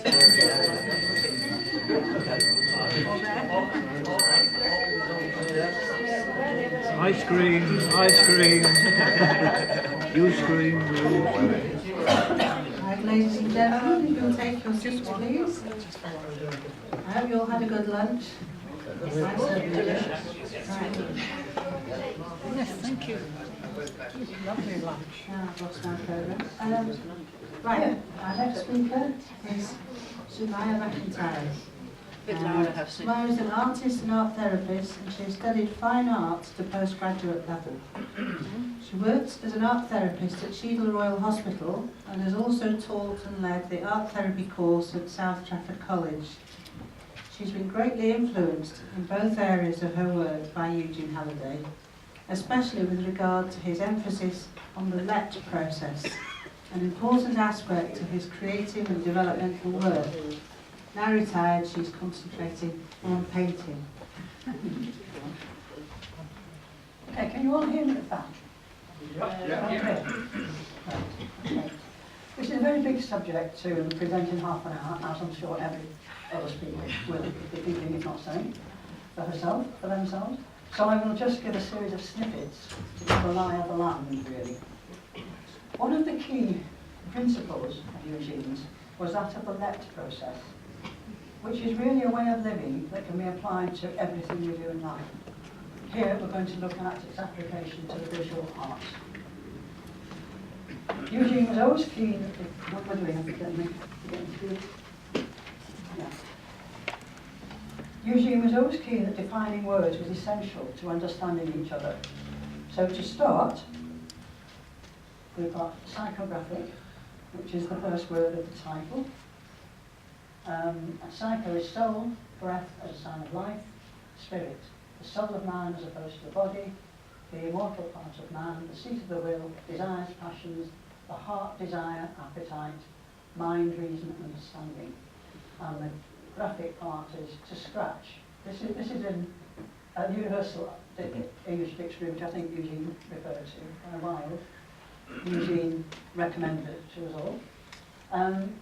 I scream, you scream. Right, ladies and gentlemen, if you'll take your seats, please. I hope you all had a good lunch. Nice and delicious. Right. Yes, thank you. Lovely lunch. I've lost my progress. Right, our next speaker is Sumaya McIntyre. Sumaya is an artist and art therapist, and she has studied fine arts to postgraduate level. She works as an art therapist at Cheadle Royal Hospital and has also taught and led the art therapy course at South Trafford College. She's been greatly influenced in both areas of her work by Eugene Halliday, especially with regard to his emphasis on the let process, an important aspect of his creative and developmental work. Now retired, she's concentrating on painting. Okay, can you all hear me at that? Okay. Okay. This is a very big subject to present in half an hour, as I'm sure every other speaker will be thinking, if not saying, for themselves. So I will just give a series of snippets to give a lie of the land, really. One of the key principles of Eugene's was that of the let process, which is really a way of living that can be applied to everything we do in life. Here we're going to look at its application to the visual arts. Eugene was always keen, what do we have to get me? Yeah. Eugene was always keen that defining words was essential to understanding each other. So to start, we've got psychographic, which is the first word of the title. Psycho is soul, breath as a sign of life, spirit, the soul of man as opposed to the body, the immortal part of man, the seat of the will, desires, passions, the heart, desire, appetite, mind, reason, understanding. And the graphic part is to scratch. This is in a universal English dictionary, which I think Eugene referred to by a while. Eugene recommended it to us all.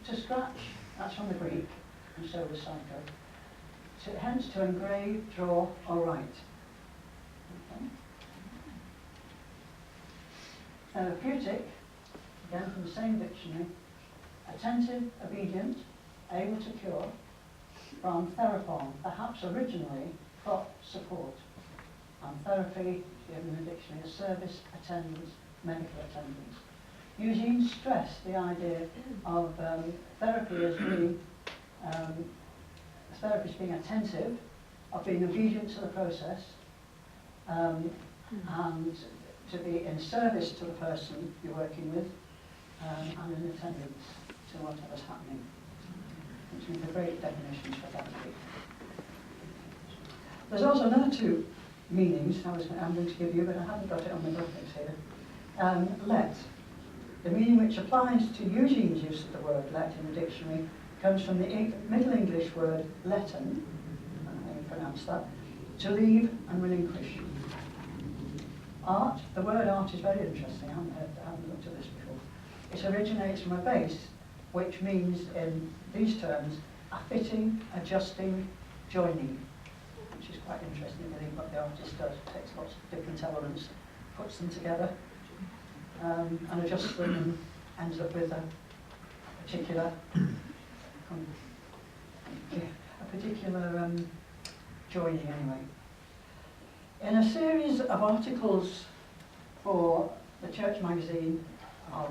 To scratch, that's from the Greek, and so was psycho. Hence to engrave, draw, or write. Okay. Therapeutic, again from the same dictionary, attentive, obedient, able to cure, from therapon, perhaps originally prop, support. And therapy, given in the dictionary, is service, attendance, medical attendance. Eugene stressed the idea of therapy as being, therapist being attentive, of being obedient to the process, and to be in service to the person you're working with, and in attendance to whatever's happening. Which means a great definitions for therapy. There's also another two meanings I'm going to give you, but I haven't got it on the graphics here. Let. The meaning which applies to Eugene's use of the word let in the dictionary comes from the Middle English word letten, I don't know how you pronounce that, to leave and relinquish. Art, the word art is very interesting, I haven't looked at this before. It originates from a base, which means in these terms, a fitting, adjusting, joining, which is quite interesting. I think what the artist does, takes lots of different elements, puts them together, and adjusts them, and ends up with a particular joining anyway. In a series of articles for the Church magazine of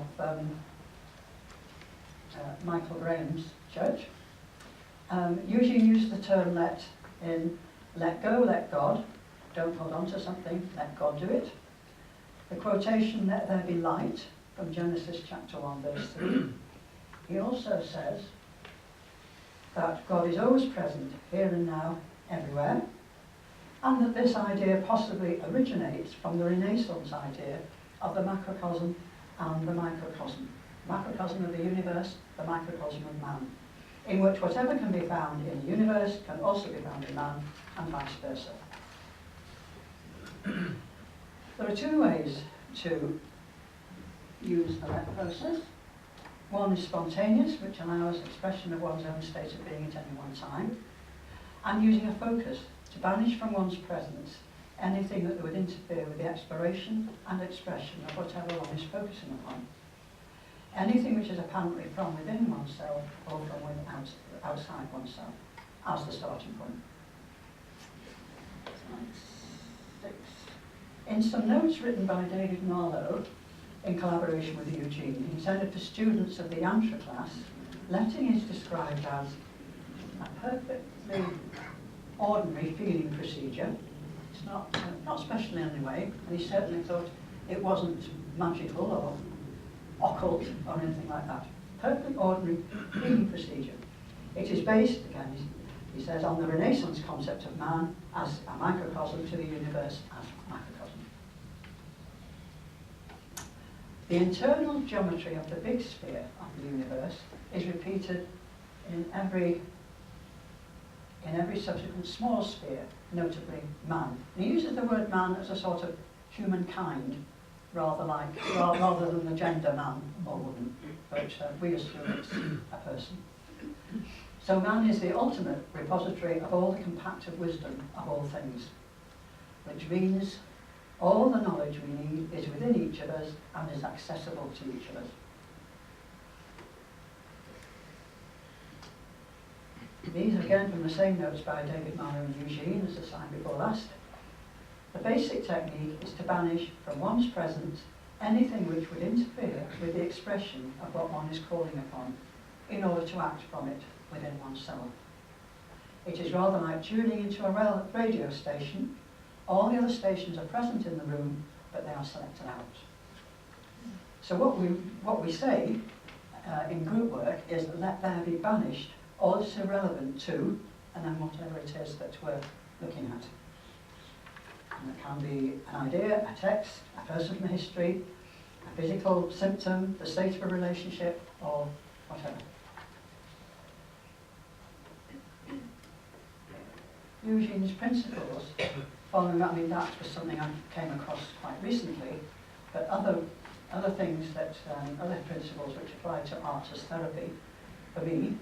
Michael Graham's church, Eugene used the term let in let go, let God, don't hold on to something, let God do it. The quotation, let there be light, from Genesis chapter 1 verse 3. He also says that God is always present, here and now, everywhere, and that this idea possibly originates from the Renaissance idea of the macrocosm and the microcosm. Macrocosm of the universe, the microcosm of man, in which whatever can be found in the universe can also be found in man, and vice versa. There are two ways to use the let process. One is spontaneous, which allows expression of one's own state of being at any one time, and using a focus to banish from one's presence anything that would interfere with the exploration and expression of whatever one is focusing upon. Anything which is apparently from within oneself or from outside oneself as the starting point. Slide 6. In some notes written by David Marlowe in collaboration with Eugene, intended for students of the Yantra class, letting is described as a perfectly ordinary feeling procedure. It's not special in any way, and he certainly thought it wasn't magical or occult or anything like that. Perfectly ordinary feeling procedure. It is based, again, he says, on the Renaissance concept of man as a microcosm to the universe as a macrocosm. The internal geometry of the big sphere of the universe is repeated in every subsequent small sphere, notably man. And he uses the word man as a sort of humankind, rather than the gender man or woman, but we assume it's a person. So man is the ultimate repository of all the compacted wisdom of all things, which means all the knowledge we need is within each of us and is accessible to each of us. These again from the same notes by David Marlowe and Eugene as assigned before last. The basic technique is to banish from one's presence anything which would interfere with the expression of what one is calling upon in order to act from it within oneself. It is rather like tuning into a radio station. All the other stations are present in the room, but they are selected out. So what we say in group work is let there be banished all that's irrelevant to, and then whatever it is that we're looking at. And it can be an idea, a text, a person from history, a physical symptom, the state of a relationship, or whatever. Eugene's principles, following that, I mean that was something I came across quite recently, but other things that, other principles which apply to art as therapy, for me,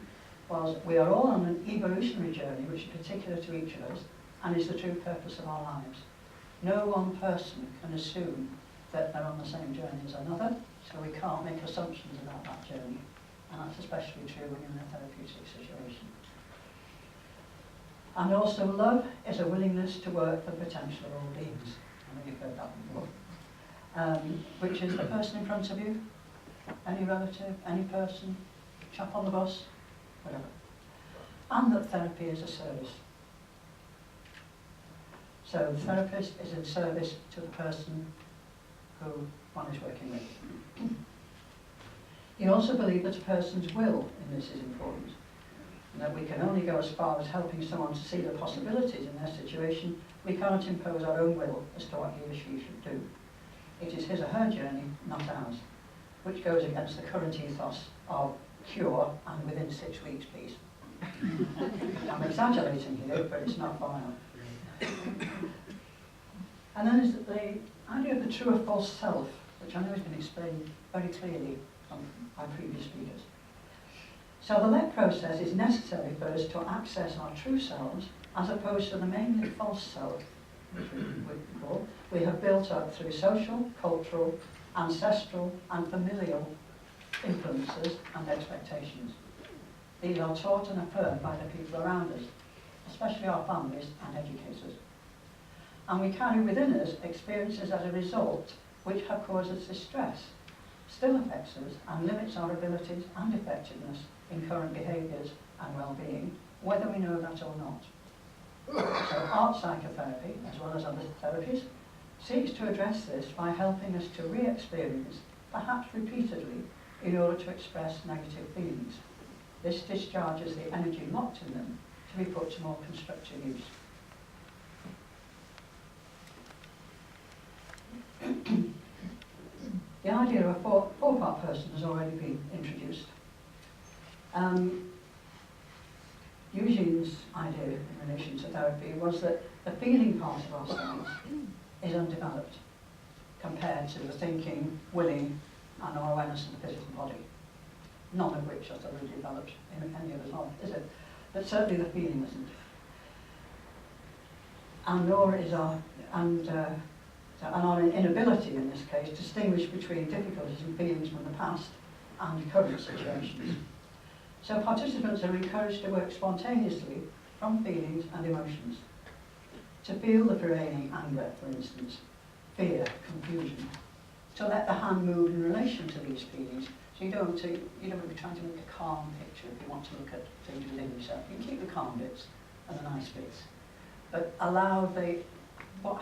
was we are all on an evolutionary journey which is particular to each of us and is the true purpose of our lives. No one person can assume that they're on the same journey as another, so we can't make assumptions about that journey, and that's especially true when you're in a therapeutic situation. And also love is a willingness to work the potential of all beings. I know you've heard that before. Which is the person in front of you, any relative, any person, chap on the bus, whatever. And that therapy is a service. So the therapist is in service to the person who one is working with. He also believed that a person's will in this is important, and that we can only go as far as helping someone to see the possibilities in their situation. We can't impose our own will as to what he or she should do. It is his or her journey, not ours, which goes against the current ethos of cure and within 6 weeks, please. I'm exaggerating here, but it's not far out. And then is the idea of the true or false self, which I know has been explained very clearly from our previous speakers. So the let process is necessary for us to access our true selves as opposed to the mainly false self, which we have built up through social, cultural, ancestral and familial influences and expectations. These are taught and affirmed by the people around us, especially our families and educators. And we carry within us experiences as a result which have caused us distress, still affects us and limits our abilities and effectiveness in current behaviours and well-being, whether we know that or not. So art psychotherapy, as well as other therapies, seeks to address this by helping us to re-experience, perhaps repeatedly, in order to express negative feelings. This discharges the energy locked in them to be put to more constructive use. The idea of a four-part person has already been introduced. Eugene's idea in relation to therapy was that the feeling part of ourselves is undeveloped compared to the thinking, willing, and our awareness of the physical body. none of which are thoroughly developed in any other life, is it? But certainly the feeling isn't. And nor is our inability in this case to distinguish between difficulties and feelings from the past and current situations. So participants are encouraged to work spontaneously from feelings and emotions. To feel the prevailing anger, for instance, fear, confusion. To let the hand move in relation to these feelings. So you don't want to be trying to make a calm picture if you want to look at things within yourself. You can keep the calm bits and the nice bits. But allow what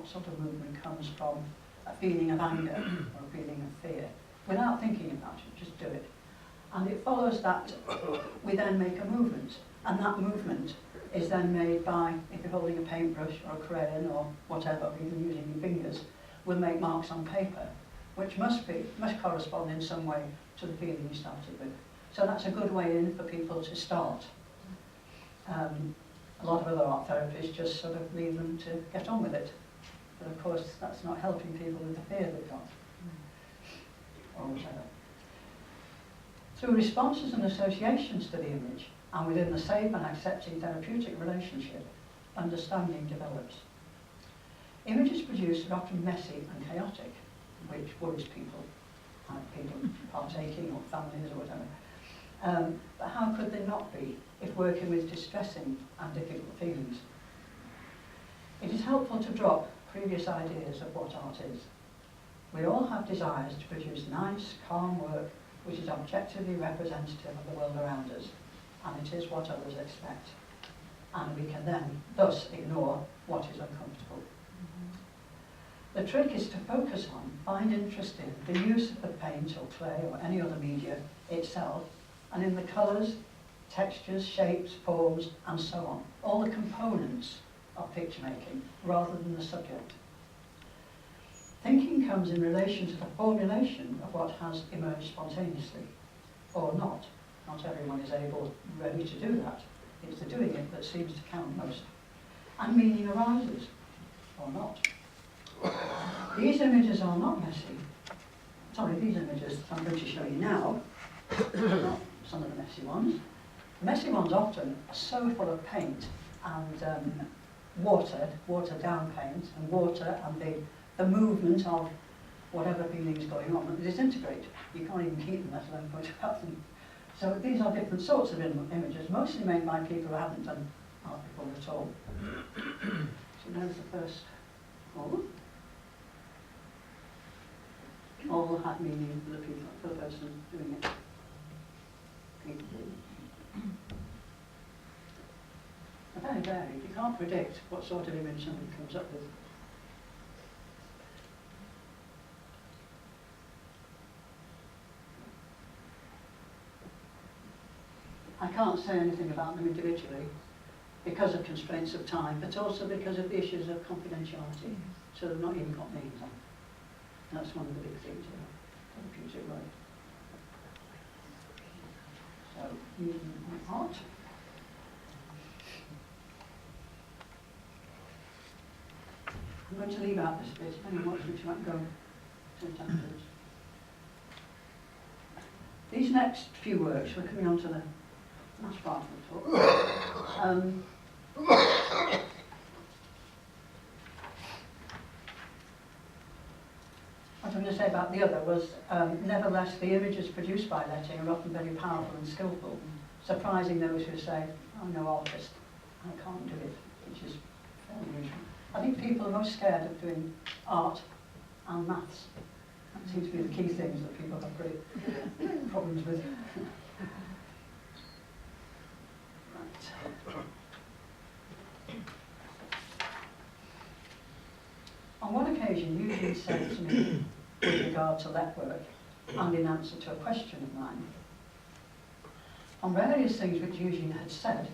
sort of movement comes from a feeling of anger or a feeling of fear, without thinking about it, just do it. And it follows that we then make a movement, and that movement is then made by, if you're holding a paintbrush or a crayon or whatever, or even using your fingers, we'll make marks on paper, which must correspond in some way to the feeling you started with. So that's a good way in for people to start. A lot of other art therapists just sort of leave them to get on with it. But of course, that's not helping people with the fear they've got, or whatever. Through responses and associations to the image, and within the safe and accepting therapeutic relationship, understanding develops. Images produced are often messy and chaotic, which worries people, like people partaking or families or whatever. But how could they not be if working with distressing and difficult feelings? It is helpful to drop previous ideas of what art is. We all have desires to produce nice, calm work which is objectively representative of the world around us, and it is what others expect. And we can then thus ignore what is uncomfortable. The trick is to focus on, find interest in, the use of the paint or clay or any other media itself, and in the colours, textures, shapes, forms, and so on. All the components of picture making, rather than the subject. Thinking comes in relation to the formulation of what has emerged spontaneously, or not. Not everyone is ready to do that. It's the doing it that seems to count most. And meaning arises, or not. These images are not messy. Sorry, these images I'm going to show you now are not some of the messy ones. The messy ones often are so full of paint and watered down paint, and water and the movement of whatever feeling is going on, and disintegrate. You can't even keep them, let alone photograph them. So these are different sorts of images, mostly made by people who haven't done art before at all. So there's the first all. All had meaning for the person doing it. They're very varied. You can't predict what sort of image somebody comes up with. I can't say anything about them individually because of constraints of time, but also because of the issues of confidentiality. So they've not even got names on. That's one of the big things in therapeutic work. So, using art. I'm going to leave out this bit, depending on which might go to afterwards. These next few works, we're coming on to the last part of the talk. What I'm going to say about the other was, nevertheless, the images produced by Letting are often very powerful and skillful, surprising those who say, I'm no artist, I can't do it, which is fairly usual. I think people are most scared of doing art and maths. That seems to be the key things that people have great problems with. Right. On one occasion, Eugene said to me, with regard to let work, and in answer to a question of mine, on various things which Eugene had said,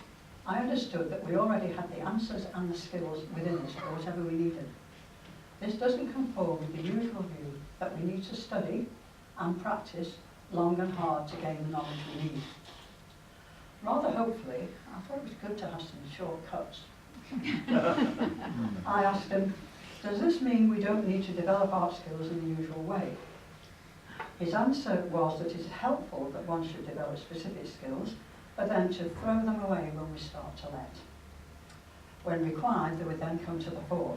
I understood that we already had the answers and the skills within us for whatever we needed. This doesn't conform with the usual view that we need to study and practice long and hard to gain the knowledge we need. Rather hopefully, I thought it was good to have some shortcuts. I asked him, does this mean we don't need to develop art skills in the usual way? His answer was that it is helpful that one should develop specific skills, but then to throw them away when we start to let. When required, they would then come to the fore.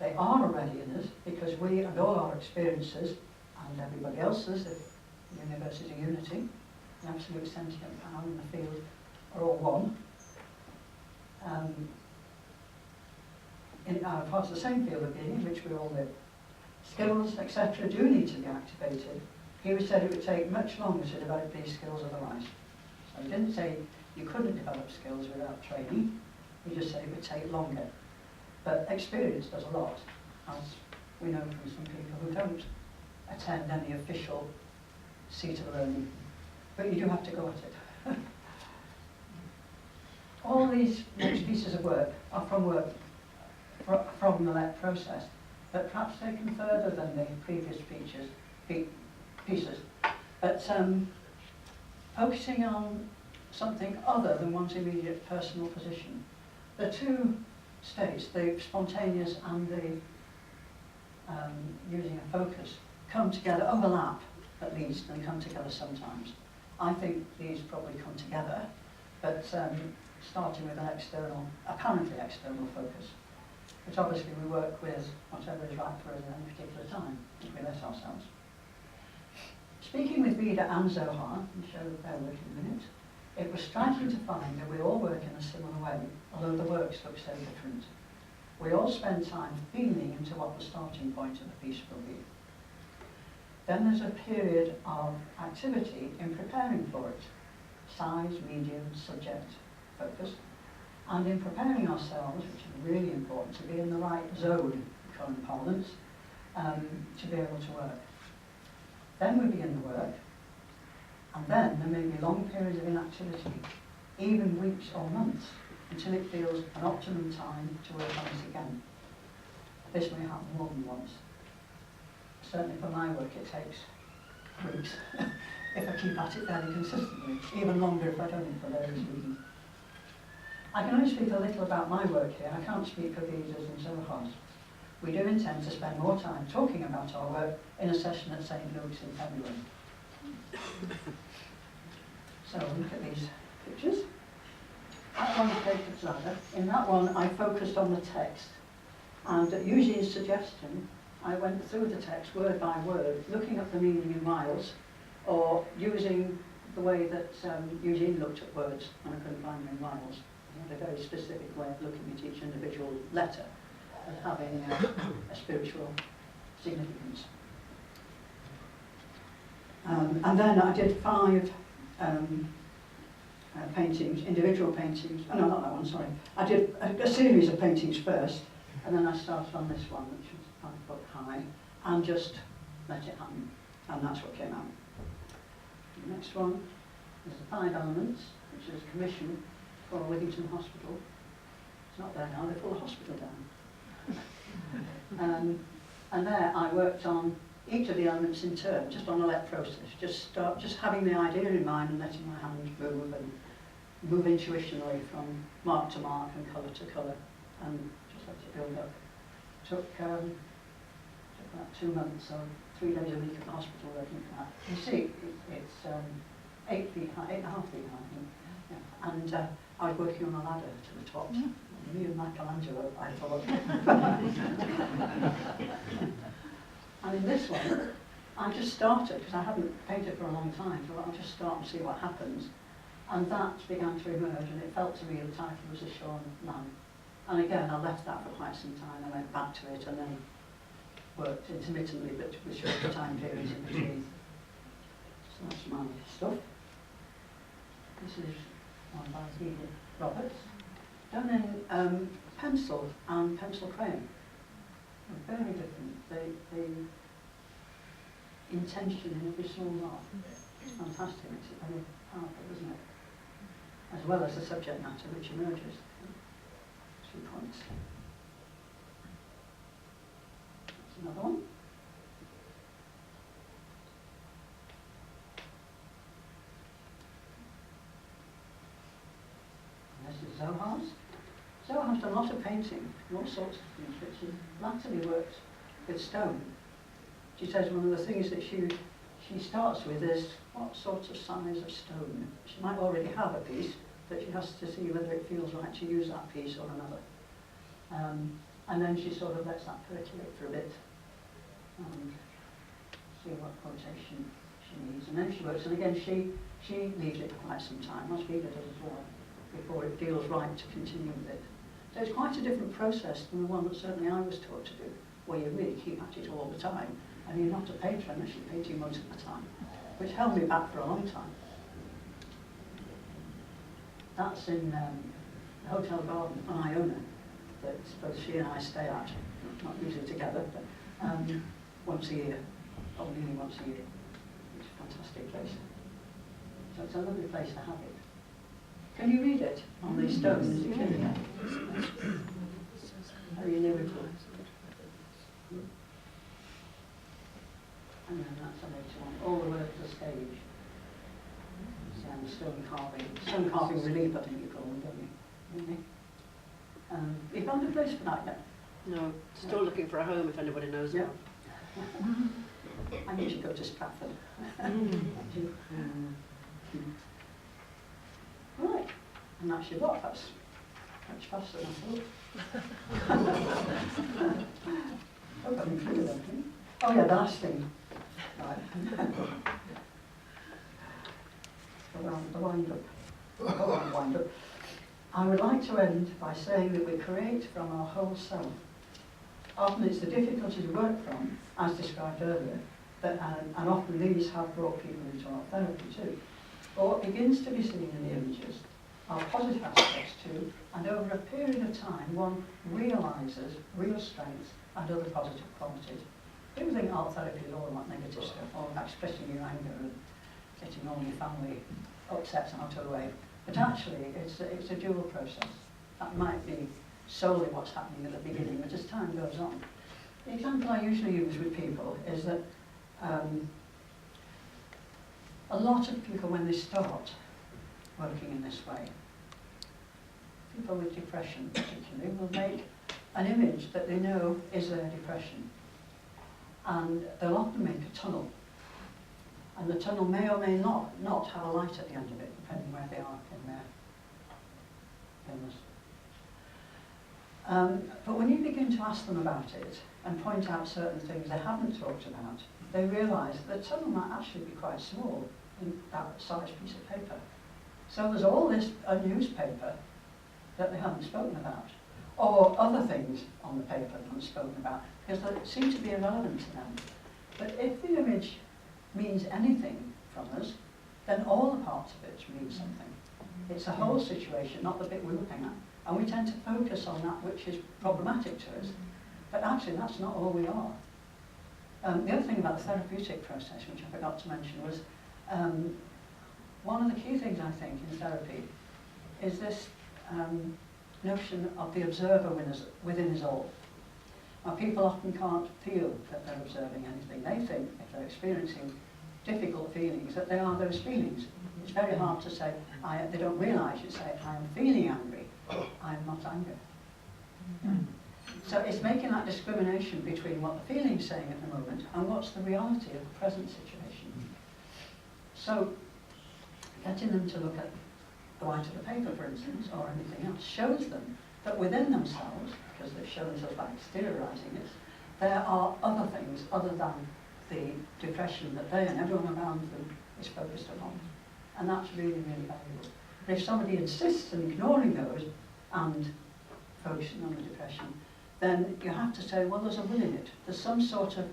They are already in us because we and all our experiences, and everybody else's, if the universe is a unity, the absolute sentient power in the field are all one. Are part of the same field of being in which we all live. Skills, etc., do need to be activated. He said it would take much longer to develop these skills otherwise. So he didn't say you couldn't develop skills without training. He just said it would take longer. But experience does a lot, as we know from some people who don't attend any official seat of learning. But you do have to go at it. All these next pieces of work are from the LET process, but perhaps taken further than the previous pieces. But focusing on something other than one's immediate personal position. The two states, the spontaneous and the using a focus, come together, overlap at least, and come together sometimes. I think these probably come together, but starting with an external, apparently external focus. But obviously we work with whatever is right for us at any particular time, if we let ourselves. Speaking with Vida and Zohar, and show their work in a minute, it was striking to find that we all work in a similar way, although the works look so different. We all spend time feeling into what the starting point of the piece will be. Then there's a period of activity in preparing for it, size, medium, subject, focus, and in preparing ourselves, which is really important, to be in the right zone, current parlance, to be able to work. Then we begin the work, and then there may be long periods of inactivity, even weeks or months, until it feels an optimum time to work on it again. This may happen more than once. Certainly for my work it takes weeks, if I keep at it fairly consistently, even longer if I don't for various reasons. I can only speak a little about my work here. I can't speak for Vida's and Zohar's. We do intend to spend more time talking about our work in a session at St. Luke's in February. So look at these pictures. That one is Jacob's Ladder. In that one I focused on the text, and at Eugene's suggestion I went through the text word by word, looking at the meaning in miles, or using the way that Eugene looked at words and I couldn't find them in miles. He had a very specific way of looking at each individual letter as having a spiritual significance. And then I did 5 paintings, individual paintings. Oh no, not that one, sorry. I did a series of paintings first, and then I started on this one, which was 5 foot high, and just let it happen. And that's what came out. The next one is the 5 elements, which is commissioned for Withington Hospital. It's not there now, they pulled the hospital down. And there I worked on each of the elements in turn, just on a let process, just having the idea in mind and letting my hand move and move intuitionally from mark to mark and colour to colour, and just let it build up. Took about 2 months or 3 days a week at the hospital working for that. You see, it's 8 feet high, 8.5 feet high, I think. Yeah. And I was working on a ladder to the top. Me and Michelangelo, I thought. And in this one, I just started, because I hadn't painted for a long time, so I'll just start and see what happens. And that began to emerge, and it felt to me the title was A Shorn Lamb. And again, I left that for quite some time. I went back to it and then worked intermittently, but with shorter time periods in between. So that's my stuff. This is one by Edith Roberts, done in pencil and pencil crayon. They're very different. The intention in every small mark is fantastic. It's very powerful, isn't it? As well as the subject matter which emerges. 2 points. That's another one. And this is Zohar's. Zohar's done a lot of painting, all sorts of things, but she latterly worked with stone. She says one of the things that she she starts with is, what sort of size of stone? She might already have a piece, but she has to see whether it feels right to use that piece or another. And then she sort of lets that percolate for a bit and see what quotation she needs. And then she works, and again, she leaves it for quite some time, as Vida does as well, before it feels right to continue with it. So it's quite a different process than the one that certainly I was taught to do, where you really keep at it all the time, and you're not a painter unless you're painting most of the time, which held me back for a long time. That's in the hotel garden on Iona, that both she and I stay at, not usually together, but once a year, or nearly once a year. It's a fantastic place. So it's a lovely place to have it. Can you read it on these stones? Is it clear? Very lyrical. And then that's a later one. All the words are stage. And stone carving. Stone carving relief, I think you call them, don't you? Really? You found a place for that yet? No, still looking for a home if anybody knows Yeah. one. I usually go to Stratford. Right, and that's your lot. That's much faster than I thought. Hope I've included everything. Oh yeah, the last thing. Right. The wind-up. Wind-up. I would like to end by saying that we create from our whole self. Often it's the difficulties we work from, as described earlier, that, and often these have brought people into our therapy too. But what begins to be seen in the images are positive aspects too, and over a period of time one realises real strengths and other positive qualities. People think art therapy is all about negative stuff, all about expressing your anger and getting all your family upsets out of the way. But actually it's a dual process. That might be solely what's happening at the beginning, but as time goes on. The example I usually use with people is that a lot of people, when they start working in this way, people with depression particularly, will make an image that they know is their depression. And they'll often make a tunnel. And the tunnel may or may not have a light at the end of it, depending where they are in their illness. But when you begin to ask them about it and point out certain things they haven't talked about, they realise that the tunnel might actually be quite small in that size piece of paper. So there's all this unused paper that they haven't spoken about, or other things on the paper they haven't spoken about, because they seem to be irrelevant to them. But if the image means anything from us, then all the parts of it mean something. It's the whole situation, not the bit we're looking at. And we tend to focus on that which is problematic to us. But actually, that's not all we are. The other thing about the therapeutic process, which I forgot to mention, was one of the key things, I think, in therapy is this notion of the observer within us all. Now, people often can't feel that they're observing anything. They think, if they're experiencing difficult feelings, that they are those feelings. It's very hard to say, they don't realise, you say, I am feeling angry, I am not anger. So it's making that discrimination between what the feeling's saying at the moment and what's the reality of the present situation. So getting them to look at the white of the paper, for instance, or anything else, shows them that within themselves, because they've shown us by exteriorising it, there are other things other than the depression that they and everyone around them is focused upon. And that's really, really valuable. But if somebody insists on ignoring those and focusing on the depression, then you have to say, well, there's a will in it. There's some sort of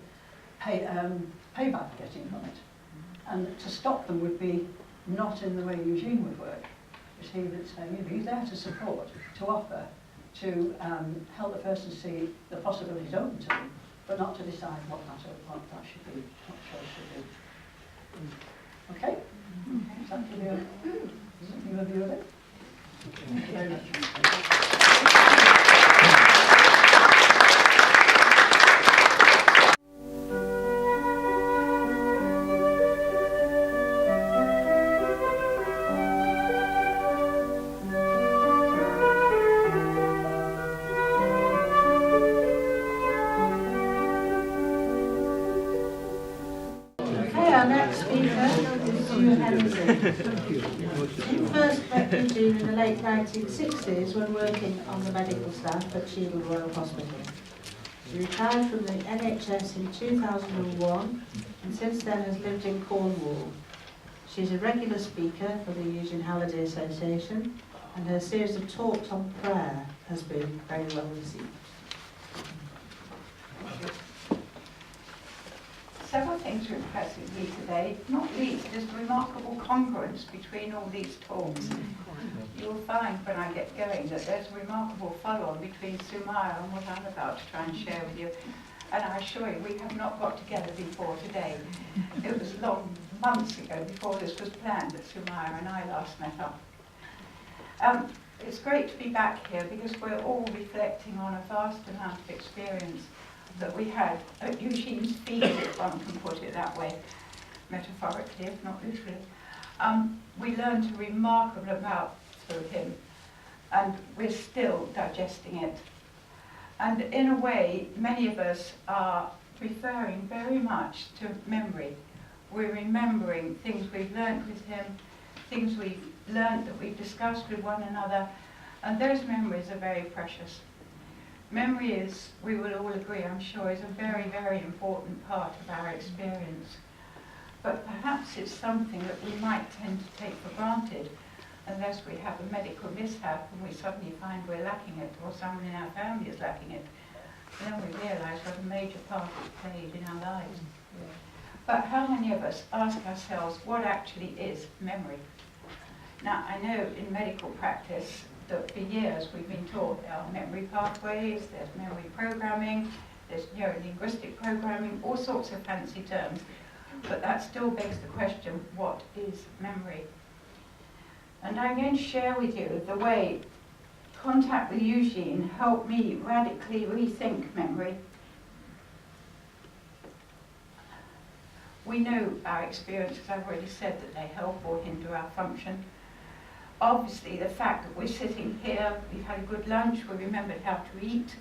payback getting from it. And to stop them would be not in the way Eugene would work. It's he would say, he's there to support, to offer, to help the person see the possibilities open to them, but not to decide what that should be, what choice should be. Okay? Does that give you a view of it? Thank you very much. Zhu Hennessy. He first met Eugene in the late 1960s when working on the medical staff at Cheadle Royal Hospital. She retired from the NHS in 2001 and since then has lived in Cornwall. She's a regular speaker for the Eugene Halliday Association and her series of talks on prayer has been very well received. Several things are impressing me today, not least is the remarkable congruence between all these talks. You'll find when I get going that there's a remarkable follow-on between Sumaya and what I'm about to try and share with you. And I assure you, we have not got together before today. It was long months ago, before this was planned, that Sumaya and I last met up. It's great to be back here because we're all reflecting on a vast amount of experience that we had at Eugene's feet, if one can put it that way, metaphorically, if not literally. We learned a remarkable amount through him, and we're still digesting it. And in a way, many of us are referring very much to memory. We're remembering things we've learnt with him, things we've learnt that we've discussed with one another, and those memories are very precious. Memory is, we will all agree, I'm sure, is a very, very important part of our experience. But perhaps it's something that we might tend to take for granted unless we have a medical mishap and we suddenly find we're lacking it, or someone in our family is lacking it. Then we realise what a major part it's played in our lives. But how many of us ask ourselves what actually is memory? Now, I know in medical practice that for years we've been taught there are memory pathways, there's memory programming, there's neuro-linguistic programming, all sorts of fancy terms. But that still begs the question, what is memory? And I'm going to share with you the way contact with Eugene helped me radically rethink memory. We know our experiences, I've already said, that they help or hinder our function. Obviously, the fact that we're sitting here, we've had a good lunch, we remembered how to eat.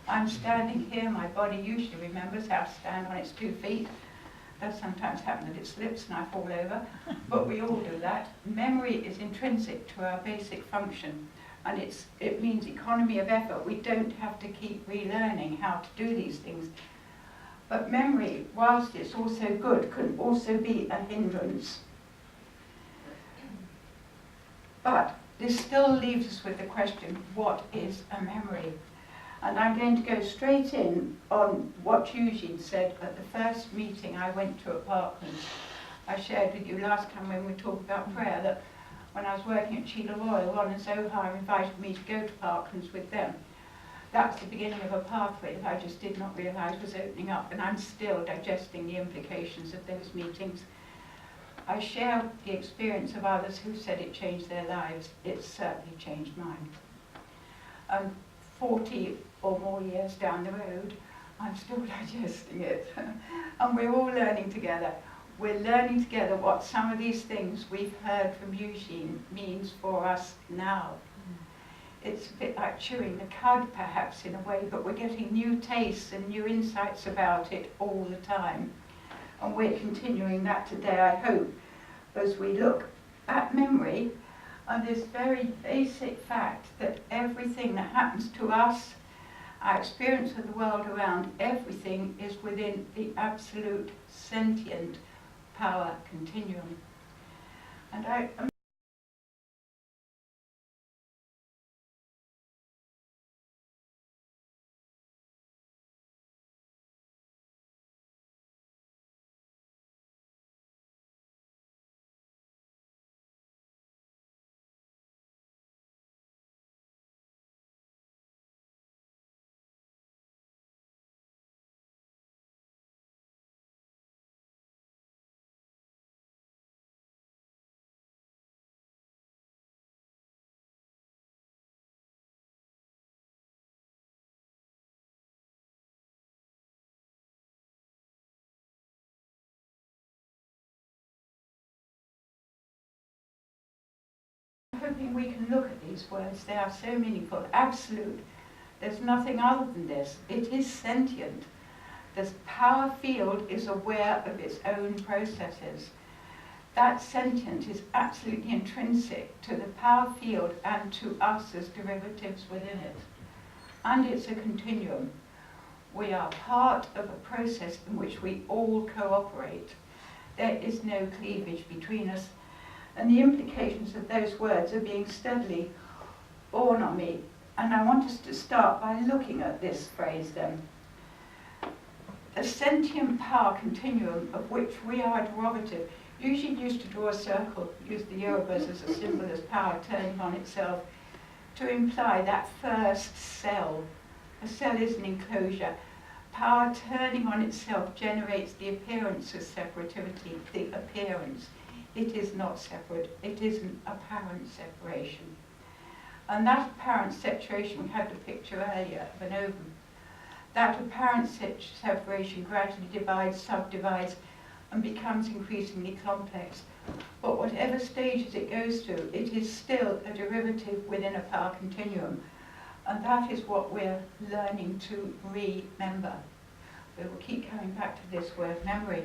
I'm standing here, my body usually remembers how to stand on its 2 feet. It does sometimes happen that it slips and I fall over, but we all do that. Memory is intrinsic to our basic function, and it means economy of effort. We don't have to keep relearning how to do these things. But memory, whilst it's also good, can also be a hindrance. But this still leaves us with the question, what is a memory? And I'm going to go straight in on what Eugene said at the first meeting I went to at Parklands. I shared with you last time when we talked about prayer that when I was working at Cheadle Royal, Ron and Zohar invited me to go to Parklands with them. That's the beginning of a pathway that I just did not realise was opening up, and I'm still digesting the implications of those meetings. I share the experience of others who said it changed their lives. It certainly changed mine. 40 or more years down the road, I'm still digesting it. And we're all learning together. We're learning together what some of these things we've heard from Eugene means for us now. It's a bit like chewing the cud, perhaps, in a way, but we're getting new tastes and new insights about it all the time. And we're continuing that today, I hope, as we look at memory and this very basic fact that everything that happens to us, our experience of the world around, everything is within the absolute sentient power continuum. And I'm hoping we can look at these words. They are so meaningful. Absolute. There's nothing other than this. It is sentient. This power field is aware of its own processes. that sentience is absolutely intrinsic to the power field and to us as derivatives within it. And it's a continuum. We are part of a process in which we all cooperate. There is no cleavage between us. And the implications of those words are being steadily borne on me. And I want us to start by looking at this phrase then. A sentient power continuum of which we are a derivative. Usually used to draw a circle, use the Eurobus as a symbol as power turning on itself, to imply that first cell. A cell is an enclosure. Power turning on itself generates the appearance of separativity, the appearance. It is not separate, it is an apparent separation. And that apparent separation, we had the picture earlier of an ovum, that apparent separation gradually divides, subdivides, and becomes increasingly complex. But whatever stages it goes through, it is still a derivative within a power continuum. And that is what we're learning to remember. We will keep coming back to this word memory.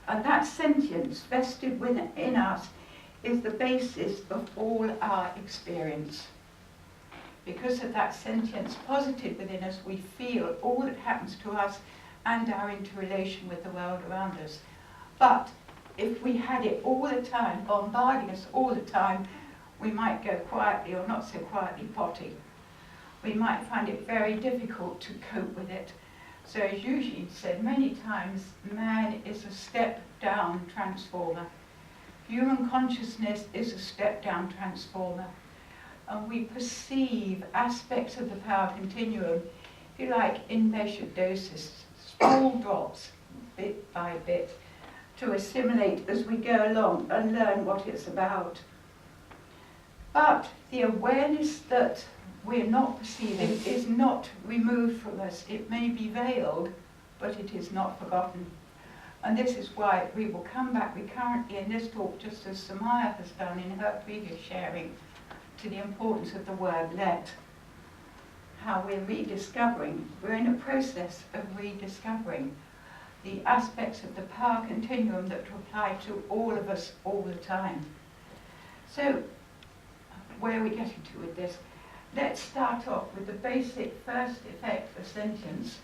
And that sentience vested within us is the basis of all our experience. Because of that sentience posited within us, we feel all that happens to us and our interrelation with the world around us. But if we had it all the time, bombarding us all the time, we might go quietly or not so quietly potty. We might find it very difficult to cope with it. So as Eugene said many times, man is a step-down transformer. Human consciousness is a step-down transformer. And we perceive aspects of the power continuum, if you like, in measured doses, small drops, bit by bit, to assimilate as we go along and learn what it's about. But the awareness that we're not perceiving is not removed from us. It may be veiled, but it is not forgotten. And this is why we will come back recurrently in this talk, just as Sumaya has done in her previous sharing, to the importance of the word let. How we're rediscovering, we're in a process of rediscovering the aspects of the power continuum that apply to all of us all the time. So, where are we getting to with this? Let's start off with the basic first effect of sentience.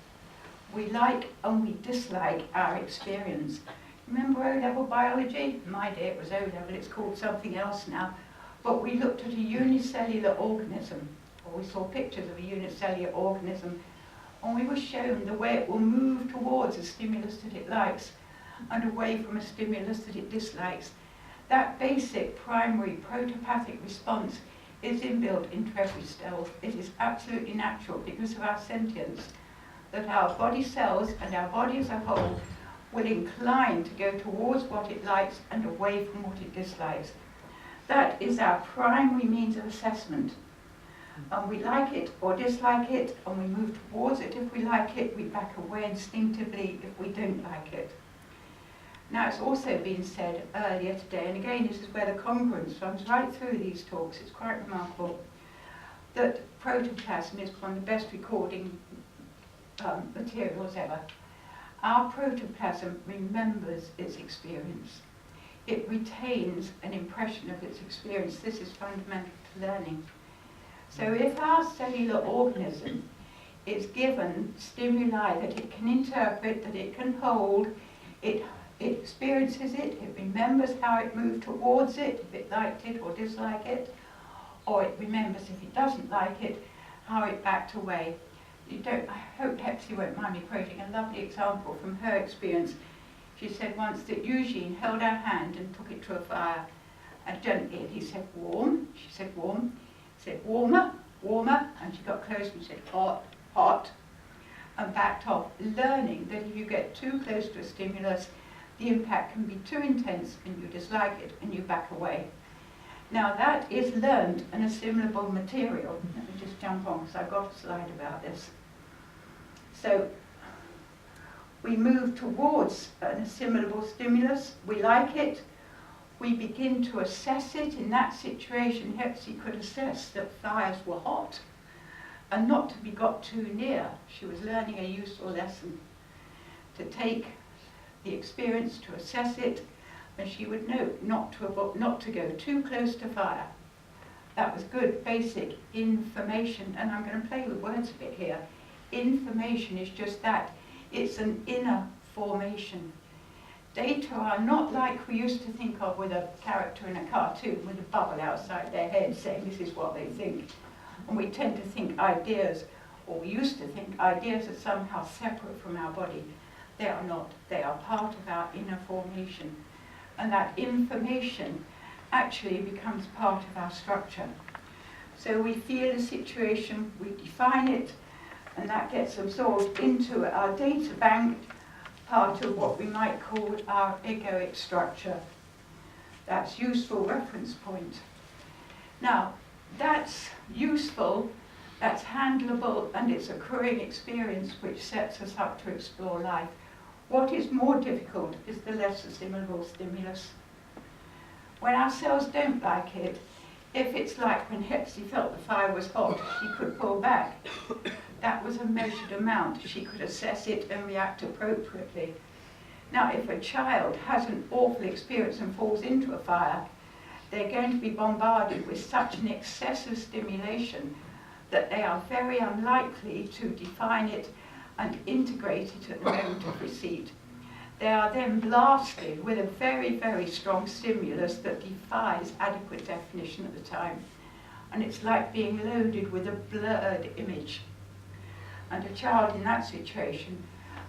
We like and we dislike our experience. Remember O-level biology? In my day it was O-level, it's called something else now. But we looked at a unicellular organism, or we saw pictures of a unicellular organism, and we were shown the way it will move towards a stimulus that it likes and away from a stimulus that it dislikes. That basic primary protopathic response is inbuilt into every cell. It is absolutely natural because of our sentience that our body cells and our body as a whole will incline to go towards what it likes and away from what it dislikes. That is our primary means of assessment. And we like it or dislike it, and we move towards it if we like it, we back away instinctively if we don't like it. Now, it's also been said earlier today, and again, this is where the congruence runs right through these talks, it's quite remarkable, that protoplasm is one of the best recording materials ever. Our protoplasm remembers its experience. It retains an impression of its experience. This is fundamental to learning. So if our cellular organism is given stimuli that it can interpret, that it can hold, it experiences it, it remembers how it moved towards it, if it liked it or disliked it, or it remembers if it doesn't like it, how it backed away. I hope Hepsi won't mind me quoting a lovely example from her experience. She said once that Eugene held her hand and took it to a fire, and gently, and he said, warm. She said, warm. He said, warmer, warmer, and she got close and said, hot, hot, and backed off, learning that if you get too close to a stimulus, the impact can be too intense and you dislike it and you back away. Now that is learned and assimilable material. Let me just jump on because I've got a slide about this. So we move towards an assimilable stimulus, we like it, we begin to assess it. In that situation, Hepsi could assess that fires were hot and not to be got too near. She was learning a useful lesson to take the experience, to assess it, and she would know not to go too close to fire. That was good basic information, and I'm going to play with words a bit here. Information is just that. It's an inner formation. Data are not like we used to think of with a character in a cartoon with a bubble outside their head saying this is what they think. And we tend to think ideas, or we used to think ideas are somehow separate from our body. They are not. They are part of our inner formation. And that information actually becomes part of our structure. So we feel a situation, we define it, and that gets absorbed into our data bank, part of what we might call our egoic structure. That's useful reference point. Now, that's useful, that's handleable, and it's occurring experience which sets us up to explore life. What is more difficult is the less assimilable stimulus. When our cells don't like it, if it's like when Hepsi felt the fire was hot, she could pull back. That was a measured amount. She could assess it and react appropriately. Now, if a child has an awful experience and falls into a fire, they're going to be bombarded with such an excessive stimulation that they are very unlikely to define it and integrate it at the moment of receipt. They are then blasted with a very, very strong stimulus that defies adequate definition at the time. And it's like being loaded with a blurred image. And a child in that situation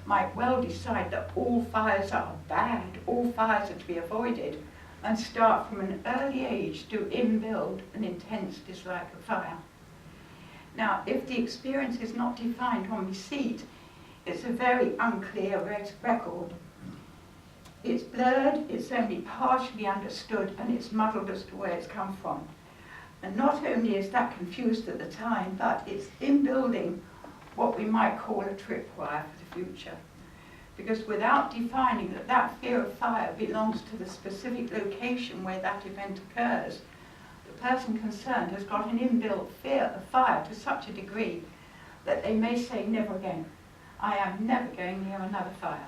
might well decide that all fires are bad, all fires are to be avoided, and start from an early age to inbuild an intense dislike of fire. Now, if the experience is not defined on receipt, it's a very unclear record. It's blurred, it's only partially understood, and it's muddled as to where it's come from. And not only is that confused at the time, but it's inbuilding what we might call a tripwire for the future. Because without defining that that fear of fire belongs to the specific location where that event occurs, the person concerned has got an inbuilt fear of fire to such a degree that they may say, never again. I am never going near another fire.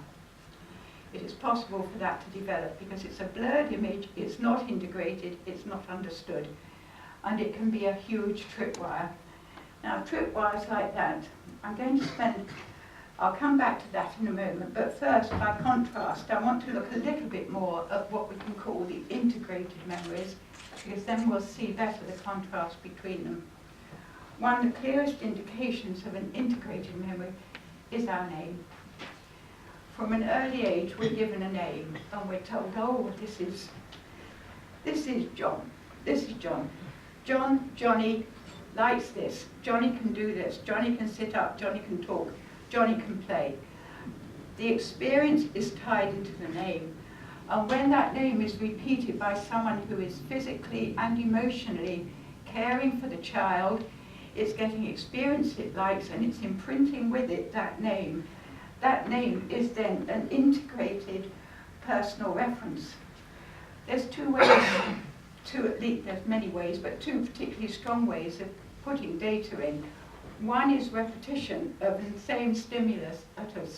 It is possible for that to develop because it's a blurred image, it's not integrated, it's not understood, and it can be a huge tripwire. Now, tripwires like that, I'll come back to that in a moment, but first, by contrast, I want to look a little bit more at what we can call the integrated memories, because then we'll see better the contrast between them. One of the clearest indications of an integrated memory is our name. From an early age, we're given a name, and we're told, oh, this is John. This is John. Johnny likes this. Johnny can do this. Johnny can sit up. Johnny can talk. Johnny can play. The experience is tied into the name. And when that name is repeated by someone who is physically and emotionally caring for the child, it's getting experience it likes, and it's imprinting with it that name. That name is then an integrated personal reference. There's two ways, there's many ways, but two particularly strong ways of putting data in. One is repetition of the same stimulus uttered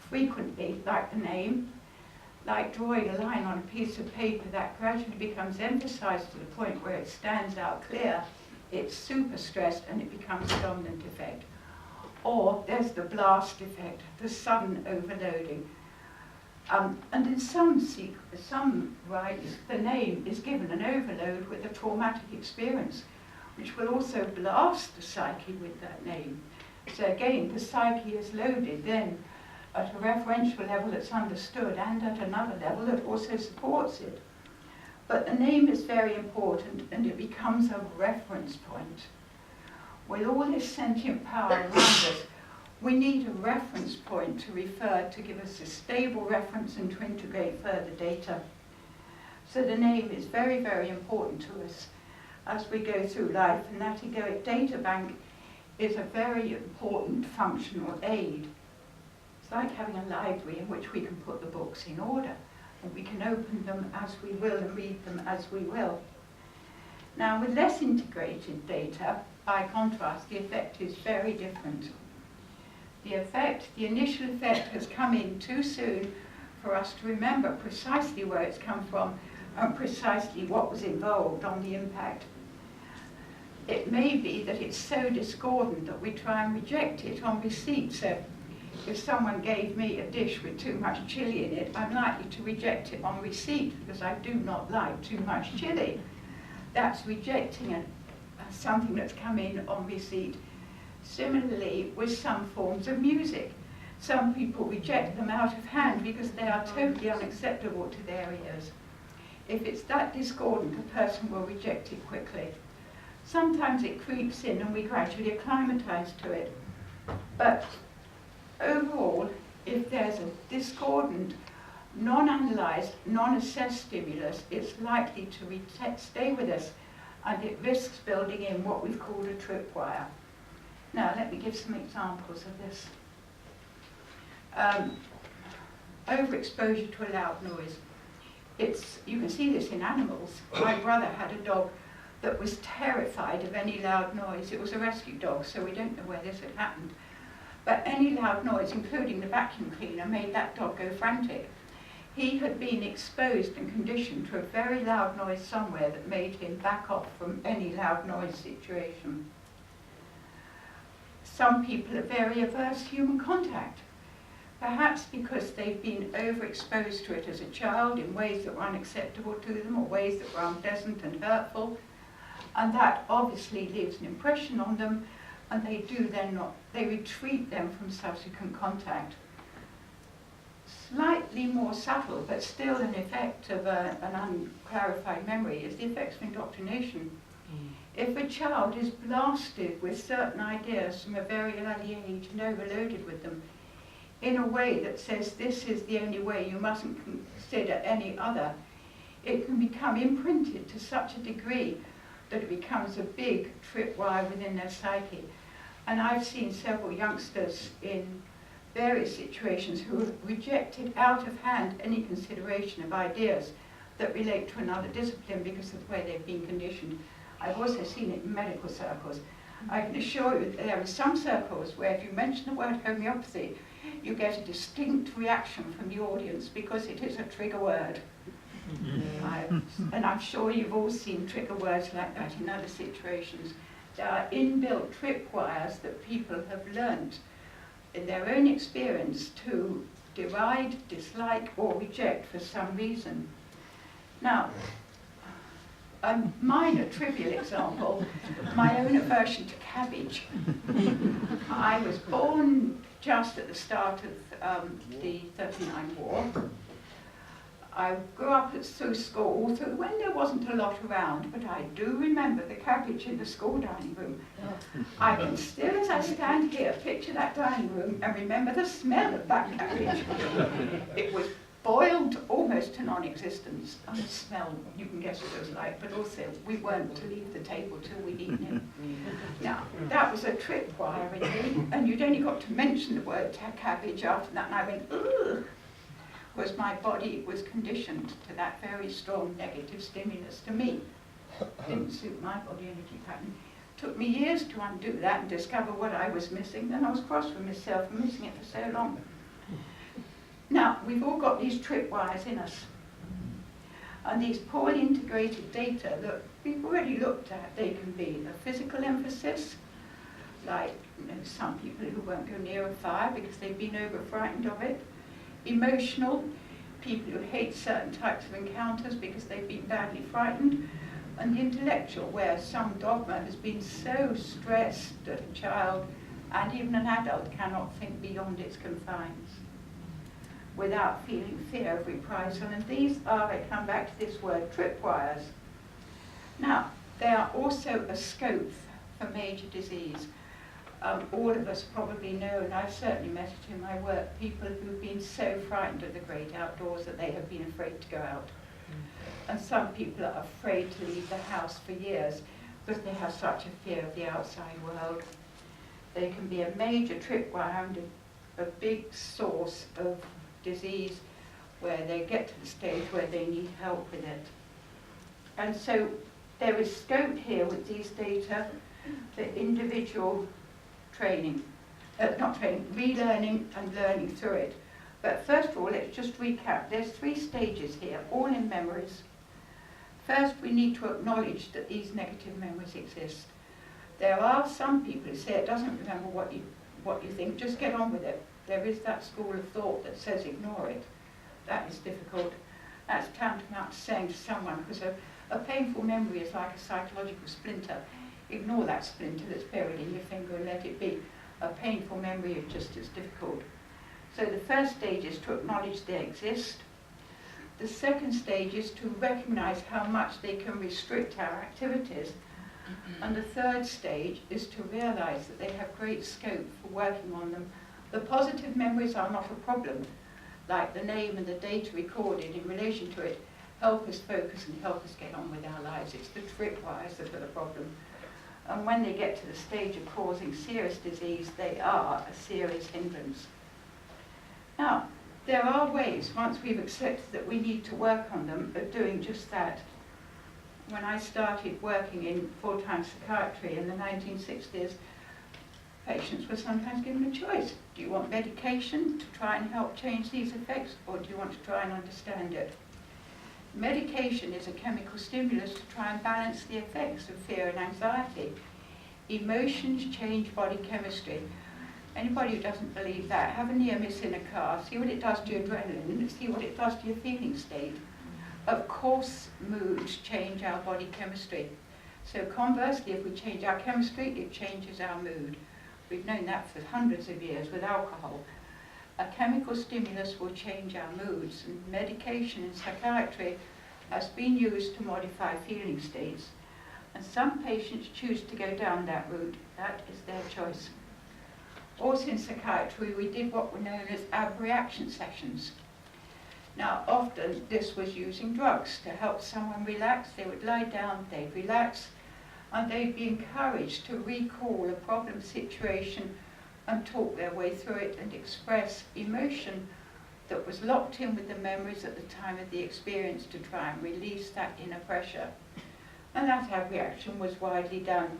frequently, like the name, like drawing a line on a piece of paper that gradually becomes emphasized to the point where it stands out clear. It's super stressed and it becomes a dominant effect. Or there's the blast effect, the sudden overloading. And in some rights, the name is given an overload with a traumatic experience, which will also blast the psyche with that name. So again, the psyche is loaded then at a referential level that's understood and at another level that also supports it. But the name is very important and it becomes a reference point. With all this sentient power around us, we need a reference point to refer to give us a stable reference and to integrate further data. So the name is very, very important to us as we go through life, and that egoic data bank is a very important functional aid. It's like having a library in which we can put the books in order, and we can open them as we will and read them as we will. Now, with less integrated data, by contrast, the effect is very different. The initial effect has come in too soon for us to remember precisely where it's come from and precisely what was involved on the impact. It may be that it's so discordant that we try and reject it on receipt. So if someone gave me a dish with too much chili in it, I'm likely to reject it on receipt because I do not like too much chili. That's rejecting something that's come in on receipt. Similarly, with some forms of music. Some people reject them out of hand because they are totally unacceptable to their ears. If it's that discordant, a person will reject it quickly. Sometimes it creeps in and we gradually acclimatise to it. But overall, if there's a discordant, non-analysed, non-assessed stimulus, it's likely to stay with us, and it risks building in what we've called a tripwire. Now, let me give some examples of this. Overexposure to a loud noise. You can see this in animals. My brother had a dog that was terrified of any loud noise. It was a rescue dog, so we don't know where this had happened. But any loud noise, including the vacuum cleaner, made that dog go frantic. He had been exposed and conditioned to a very loud noise somewhere that made him back off from any loud noise situation. Some people are very averse to human contact, perhaps because they've been overexposed to it as a child in ways that were unacceptable to them or ways that were unpleasant and hurtful, and that obviously leaves an impression on them, and they retreat them from subsequent contact. Slightly more subtle, but still an effect of an unclarified memory, is the effects of indoctrination. If a child is blasted with certain ideas from a very early age and overloaded with them in a way that says this is the only way, you mustn't consider any other, it can become imprinted to such a degree that it becomes a big tripwire within their psyche. And I've seen several youngsters in various situations who have rejected out of hand any consideration of ideas that relate to another discipline because of the way they've been conditioned. I've also seen it in medical circles. I can assure you that there are some circles where if you mention the word homeopathy, you get a distinct reaction from the audience because it is a trigger word. And I'm sure you've all seen trigger words like that in other situations. There are inbuilt tripwires that people have learnt in their own experience to deride, dislike, or reject for some reason. Now, a minor trivial example, my own aversion to cabbage. I was born just at the start of the 39 War. I grew up through school, when there wasn't a lot around, but I do remember the cabbage in the school dining room. I can still, as I stand here, picture that dining room and remember the smell of that cabbage. It was boiled almost to non-existence, and the smell, you can guess what it was like, but also we weren't to leave the table till we'd eaten it. Now, that was a tripwire in me, and you'd only got to mention the word cabbage after that, and I went, ugh. Was my body was conditioned to that very strong negative stimulus to me. Didn't suit my body energy pattern. Took me years to undo that and discover what I was missing. Then I was cross with myself for missing it for so long. Now, we've all got these tripwires in us. And these poorly integrated data that we've already looked at, they can be a physical emphasis, like some people who won't go near a fire because they've been over-frightened of it. Emotional, people who hate certain types of encounters because they've been badly frightened, and the intellectual, where some dogma has been so stressed that a child and even an adult cannot think beyond its confines without feeling fear of reprisal. And these are, I come back to this word, tripwires. Now, they are also a scope for major disease. All of us probably know, and I've certainly met it in my work, people who've been so frightened of the great outdoors that they have been afraid to go out. And some people are afraid to leave the house for years because they have such a fear of the outside world. They can be a major tripwire and a big source of disease where they get to the stage where they need help with it. And so there is scope here with these data for individual training, relearning and learning through it. But first of all, let's just recap. There's 3 stages here, all in memories. First, we need to acknowledge that these negative memories exist. There are some people who say it doesn't remember what you think, just get on with it. There is that school of thought that says ignore it. That is difficult. That's tantamount to saying to someone, because a painful memory is like a psychological splinter. Ignore that splinter that's buried in your finger and let it be. A painful memory is just as difficult. So the first stage is to acknowledge they exist. The second stage is to recognize how much they can restrict our activities. And the third stage is to realize that they have great scope for working on them. The positive memories are not a problem, like the name and the data recorded in relation to it help us focus and help us get on with our lives. It's the tripwires that are the problem. And when they get to the stage of causing serious disease, they are a serious hindrance. Now, there are ways, once we've accepted that we need to work on them, of doing just that. When I started working in full-time psychiatry in the 1960s, patients were sometimes given a choice. Do you want medication to try and help change these effects, or do you want to try and understand it? Medication is a chemical stimulus to try and balance the effects of fear and anxiety. Emotions change body chemistry. Anybody who doesn't believe that, have a near miss in a car, see what it does to your adrenaline, and see what it does to your feeling state. Of course, moods change our body chemistry. So conversely, if we change our chemistry, it changes our mood. We've known that for hundreds of years with alcohol. A chemical stimulus will change our moods, and medication in psychiatry has been used to modify feeling states. And some patients choose to go down that route. That is their choice. Also in psychiatry, we did what were known as abreaction sessions. Now, often this was using drugs to help someone relax. They would lie down, they'd relax, and they'd be encouraged to recall a problem situation and talk their way through it and express emotion that was locked in with the memories at the time of the experience to try and release that inner pressure. And that abreaction was widely done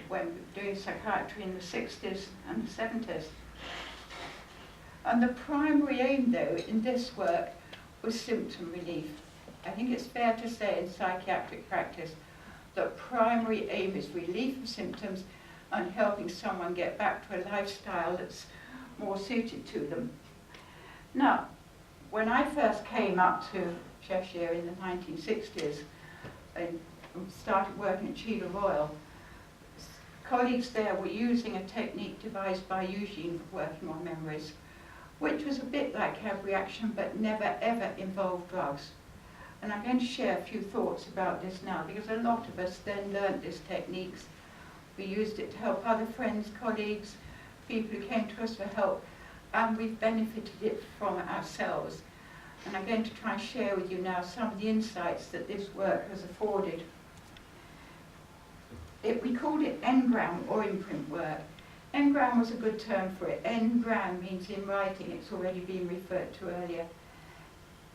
when doing psychiatry in the 60s and the 70s. And the primary aim, though, in this work was symptom relief. I think it's fair to say in psychiatric practice that primary aim is relief of symptoms and helping someone get back to a lifestyle that's more suited to them. Now, when I first came up to Cheshire in the 1960s and started working at Cheetah Royal, colleagues there were using a technique devised by Eugene for working on memories, which was a bit like abreaction but never ever involved drugs. And I'm going to share a few thoughts about this now, because a lot of us then learnt this techniques. We used it to help other friends, colleagues, people who came to us for help, and we've benefited it from ourselves. And I'm going to try and share with you now some of the insights that this work has afforded. We called it engram or imprint work. Engram was a good term for it. Engram means in writing. It's already been referred to earlier.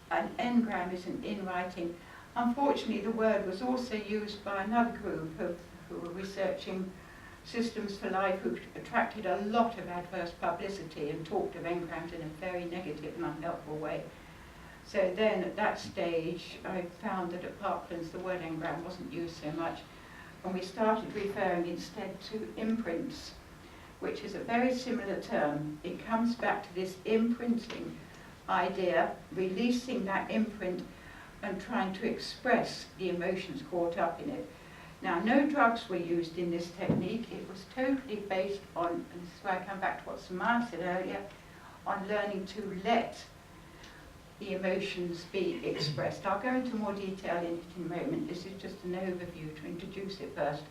An engram is an in writing. Unfortunately, the word was also used by another group who were researching systems for life, who attracted a lot of adverse publicity and talked of engrams in a very negative and unhelpful way. So then at that stage, I found that at Parklands the word engram wasn't used so much, and we started referring instead to imprints, which is a very similar term. It comes back to this imprinting idea, releasing that imprint and trying to express the emotions caught up in it. Now, no drugs were used in this technique. It was totally based on, and this is where I come back to what Sumaya said earlier, on learning to let the emotions be expressed. I'll go into more detail in it in a moment. This is just an overview to introduce it first.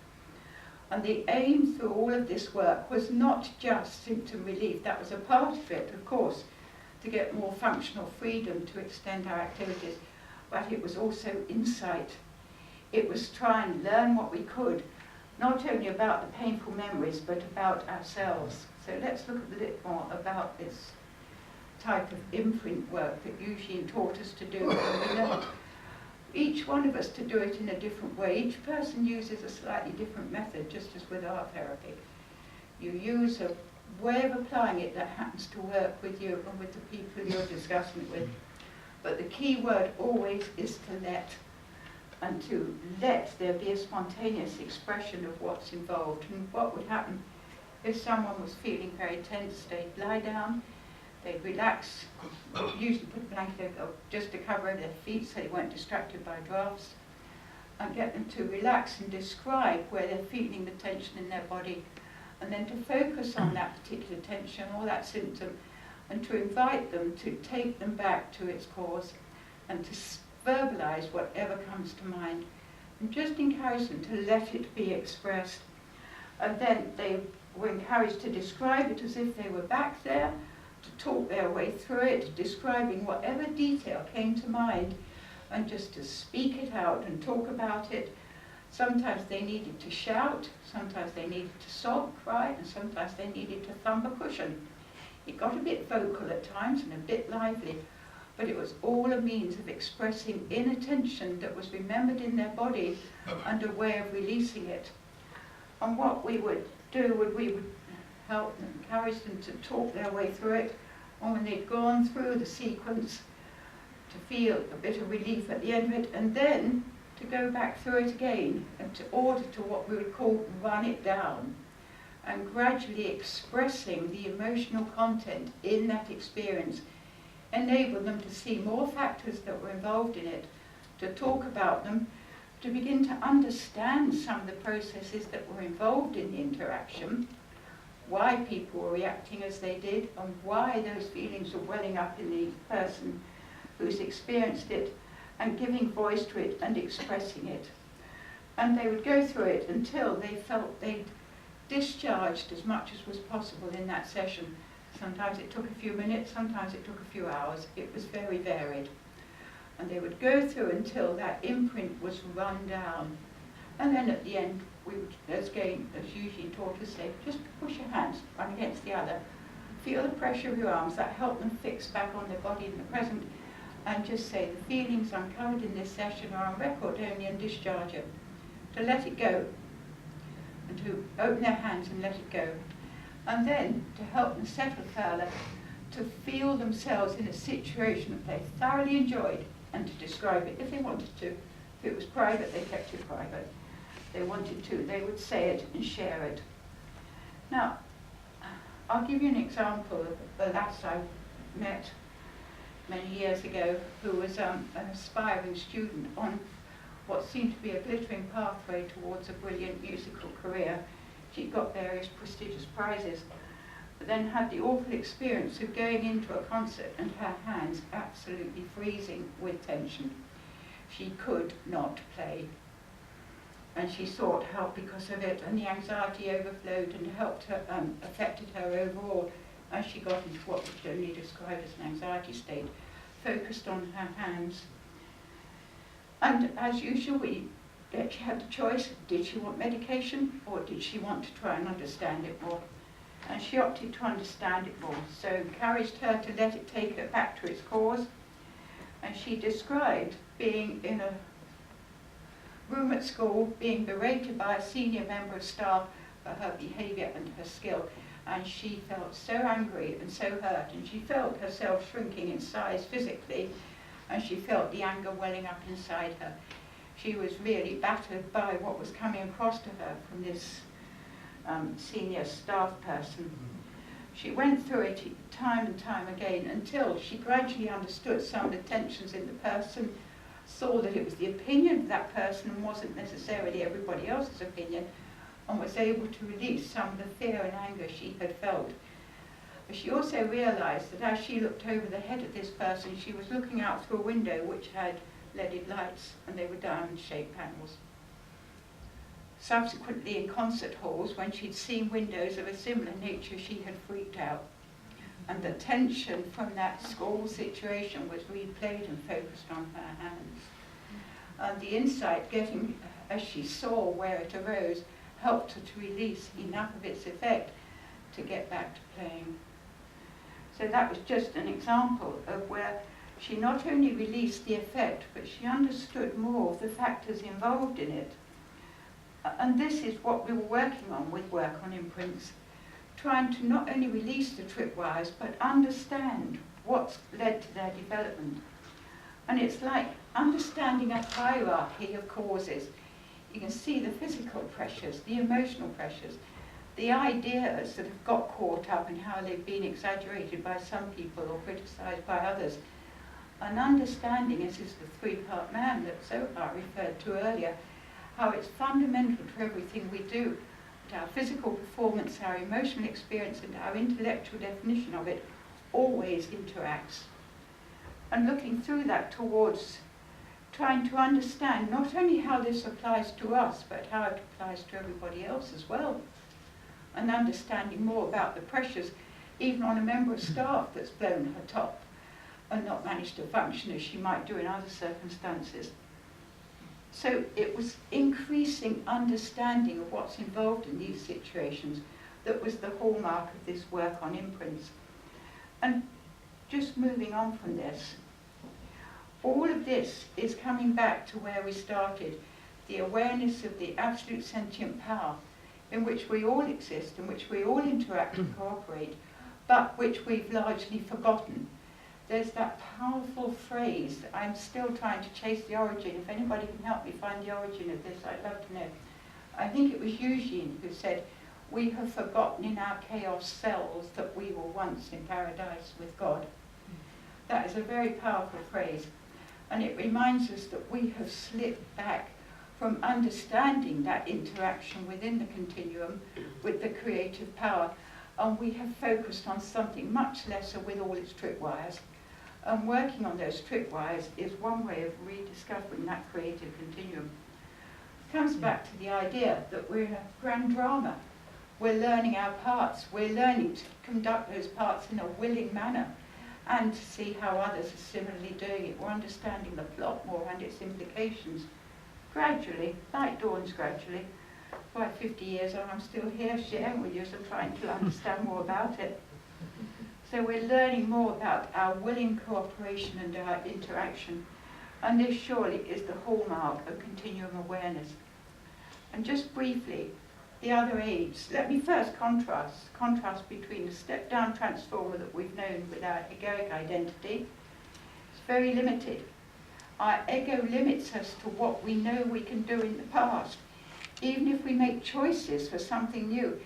And the aim through all of this work was not just symptom relief. That was a part of it, of course, to get more functional freedom to extend our activities, but it was also insight. It was try and learn what we could, not only about the painful memories, but about ourselves. So let's look a bit more about this type of imprint work that Eugene taught us to do, and we learned each one of us to do it in a different way. Each person uses a slightly different method, just as with art therapy. You use a way of applying it that happens to work with you and with the people you're discussing it with. But the key word always is to let. And to let there be a spontaneous expression of what's involved. And what would happen if someone was feeling very tense, they'd lie down, they'd relax, usually put a blanket over just to cover over their feet so they weren't distracted by drafts, and get them to relax and describe where they're feeling the tension in their body, and then to focus on that particular tension or that symptom, and to invite them to take them back to its cause and to verbalise whatever comes to mind, and just encourage them to let it be expressed. And then they were encouraged to describe it as if they were back there, to talk their way through it, describing whatever detail came to mind, and just to speak it out and talk about it. Sometimes they needed to shout, sometimes they needed to sob, cry, and sometimes they needed to thump a cushion. It got a bit vocal at times and a bit lively, but it was all a means of expressing inner tension that was remembered in their body and a way of releasing it. And what we would do, we would help them, encourage them to talk their way through it, and when they'd gone through the sequence, to feel a bit of relief at the end of it, and then to go back through it again, and to order to what we would call run it down, and gradually expressing the emotional content in that experience, enable them to see more factors that were involved in it, to talk about them, to begin to understand some of the processes that were involved in the interaction, why people were reacting as they did, and why those feelings were welling up in the person who's experienced it, and giving voice to it and expressing it. And they would go through it until they felt they'd discharged as much as was possible in that session. Sometimes it took a few minutes, sometimes it took a few hours. It was very varied. And they would go through until that imprint was run down. And then at the end, we would, as Eugene taught us, say, just push your hands one against the other. Feel the pressure of your arms. That helped them fix back on their body in the present. And just say, the feelings uncovered in this session are on record only, and discharge it. To let it go. And to open their hands and let it go. And then to help them settle further, to feel themselves in a situation that they thoroughly enjoyed, and to describe it if they wanted to. If it was private, they kept it private. If they wanted to, they would say it and share it. Now, I'll give you an example of the lass I met many years ago, who was an aspiring student on what seemed to be a glittering pathway towards a brilliant musical career. She got various prestigious prizes, but then had the awful experience of going into a concert and her hands absolutely freezing with tension. She could not play. And she sought help because of it, and the anxiety overflowed and helped her, affected her overall, as she got into what was generally described as an anxiety state, focused on her hands. And as usual, she had the choice, did she want medication or did she want to try and understand it more? And she opted to understand it more, so encouraged her to let it take her back to its cause. And she described being in a room at school, being berated by a senior member of staff for her behaviour and her skill. And she felt so angry and so hurt, and she felt herself shrinking in size physically, and she felt the anger welling up inside her. She was really battered by what was coming across to her from this senior staff person. She went through it time and time again until she gradually understood some of the tensions in the person, saw that it was the opinion of that person and wasn't necessarily everybody else's opinion, and was able to release some of the fear and anger she had felt. But she also realised that as she looked over the head of this person, she was looking out through a window which had leaded lights, and they were diamond-shaped panels. Subsequently, in concert halls, when she'd seen windows of a similar nature, she had freaked out. And the tension from that school situation was replayed and focused on her hands. And the insight getting, as she saw where it arose, helped her to release enough of its effect to get back to playing. So that was just an example of where she not only released the effect, but she understood more of the factors involved in it. And this is what we were working on with work on imprints, trying to not only release the tripwires, but understand what's led to their development. And it's like understanding a hierarchy of causes. You can see the physical pressures, the emotional pressures, the ideas that have got caught up and how they've been exaggerated by some people or criticised by others. And understanding, as is the three-part man that Zohar referred to earlier, how it's fundamental to everything we do. That our physical performance, our emotional experience and our intellectual definition of it always interacts. And looking through that towards trying to understand not only how this applies to us, but how it applies to everybody else as well. And understanding more about the pressures, even on a member of staff that's blown her top and not managed to function as she might do in other circumstances. So it was increasing understanding of what's involved in these situations that was the hallmark of this work on imprints. And just moving on from this, all of this is coming back to where we started, the awareness of the absolute sentient power in which we all exist, in which we all interact and cooperate, but which we've largely forgotten. There's that powerful phrase, I'm still trying to chase the origin. If anybody can help me find the origin of this, I'd love to know. I think it was Eugene who said, "We have forgotten in our chaos selves that we were once in paradise with God." That is a very powerful phrase. And it reminds us that we have slipped back from understanding that interaction within the continuum with the creative power. And we have focused on something much lesser with all its tripwires. And working on those tripwires is one way of rediscovering that creative continuum. It comes back to the idea that we're a grand drama. We're learning our parts. We're learning to conduct those parts in a willing manner and to see how others are similarly doing it. We're understanding the plot more and its implications. Gradually, light dawns gradually. By 50 years on, I'm still here sharing with you, so trying to understand more about it. So we're learning more about our willing cooperation and our interaction. And this surely is the hallmark of continuum awareness. And just briefly, the other aids. Let me first contrast between the step-down transformer that we've known with our egoic identity. It's very limited. Our ego limits us to what we know we can do in the past. Even if we make choices for something new,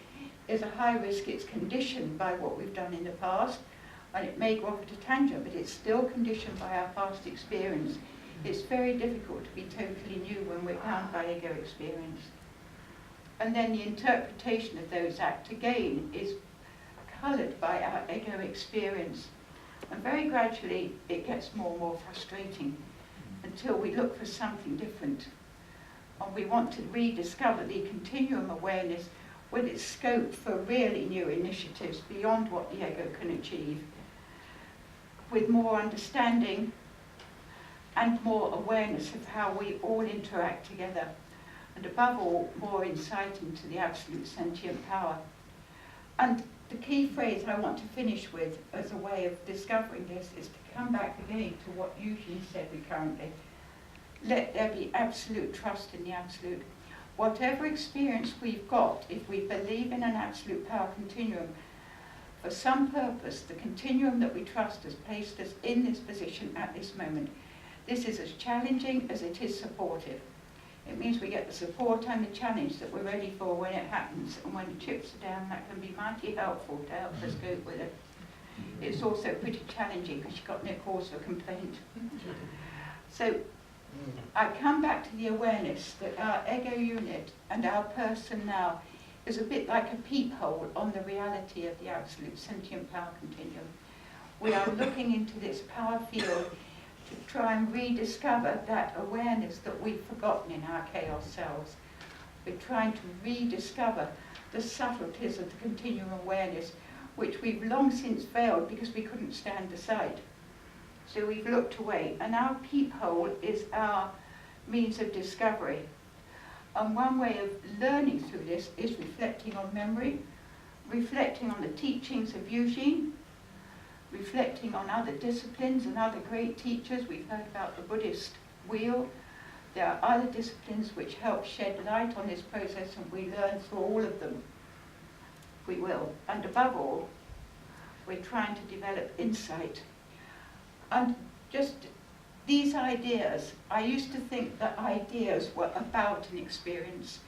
there's a high risk it's conditioned by what we've done in the past, and it may go off at a tangent, but it's still conditioned by our past experience. It's very difficult to be totally new when we're bound by ego experience. And then the interpretation of those acts, again, is coloured by our ego experience. And very gradually, it gets more and more frustrating until we look for something different. And we want to rediscover the continuum awareness with its scope for really new initiatives beyond what the ego can achieve, with more understanding and more awareness of how we all interact together. And above all, more insight into the absolute sentient power. And the key phrase I want to finish with as a way of discovering this is to come back again to what Eugene said recurrently. Let there be absolute trust in the absolute. Whatever experience we've got, if we believe in an absolute power continuum, for some purpose, the continuum that we trust has placed us in this position at this moment. This is as challenging as it is supportive. It means we get the support and the challenge that we're ready for when it happens, and when the chips are down, that can be mighty helpful to help us cope with it. It's also pretty challenging because you've got no cause for complaint. So I come back to the awareness that our ego unit and our person now is a bit like a peephole on the reality of the absolute sentient power continuum. We are looking into this power field to try and rediscover that awareness that we've forgotten in our chaos selves. We're trying to rediscover the subtleties of the continuum awareness, which we've long since failed because we couldn't stand the sight. So we've looked away, and our peephole is our means of discovery. And one way of learning through this is reflecting on memory, reflecting on the teachings of Eugene, reflecting on other disciplines and other great teachers. We've heard about the Buddhist wheel. There are other disciplines which help shed light on this process, and we learn through all of them. we will. And above all, we're trying to develop insight. And just these ideas, I used to think that ideas were about an experience.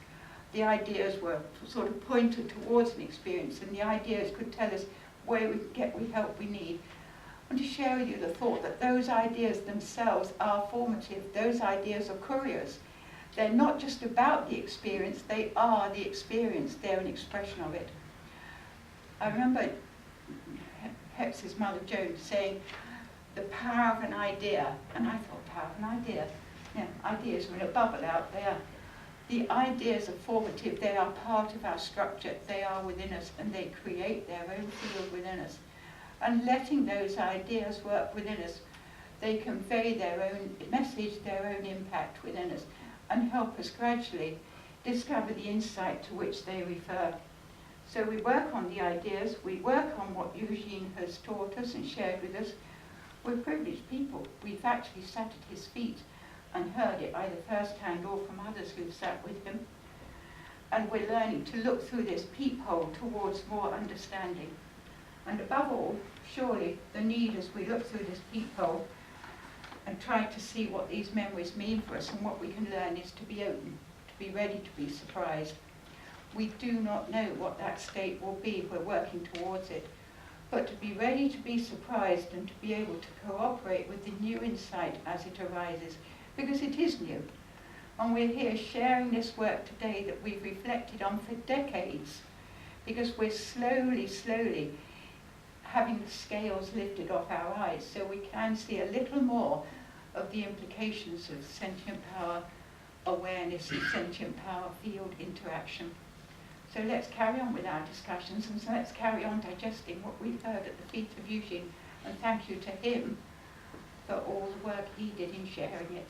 The ideas were sort of pointed towards an experience, and the ideas could tell us where we can get the help we need. I want to share with you the thought that those ideas themselves are formative. Those ideas are couriers. They're not just about the experience, they are the experience. They're an expression of it. I remember Heps's mother, Joan, saying, the power of an idea. And I thought, power of an idea? Yeah, ideas are in a bubble out there. The ideas are formative. They are part of our structure. They are within us, and they create their own field within us. And letting those ideas work within us, they convey their own message, their own impact within us, and help us gradually discover the insight to which they refer. So we work on the ideas, we work on what Eugene has taught us and shared with us. We're privileged people. We've actually sat at his feet and heard it either firsthand or from others who've sat with him. And we're learning to look through this peephole towards more understanding. And above all, surely the need as we look through this peephole and try to see what these memories mean for us and what we can learn is to be open, to be ready to be surprised. We do not know what that state will be. We're working towards it. But to be ready to be surprised and to be able to cooperate with the new insight as it arises, because it is new. And we're here sharing this work today that we've reflected on for decades, because we're slowly having the scales lifted off our eyes so we can see a little more of the implications of sentient power awareness and sentient power field interaction. So let's carry on with our discussions, and so let's carry on digesting what we've heard at the feet of Eugene, and thank you to him for all the work he did in sharing it.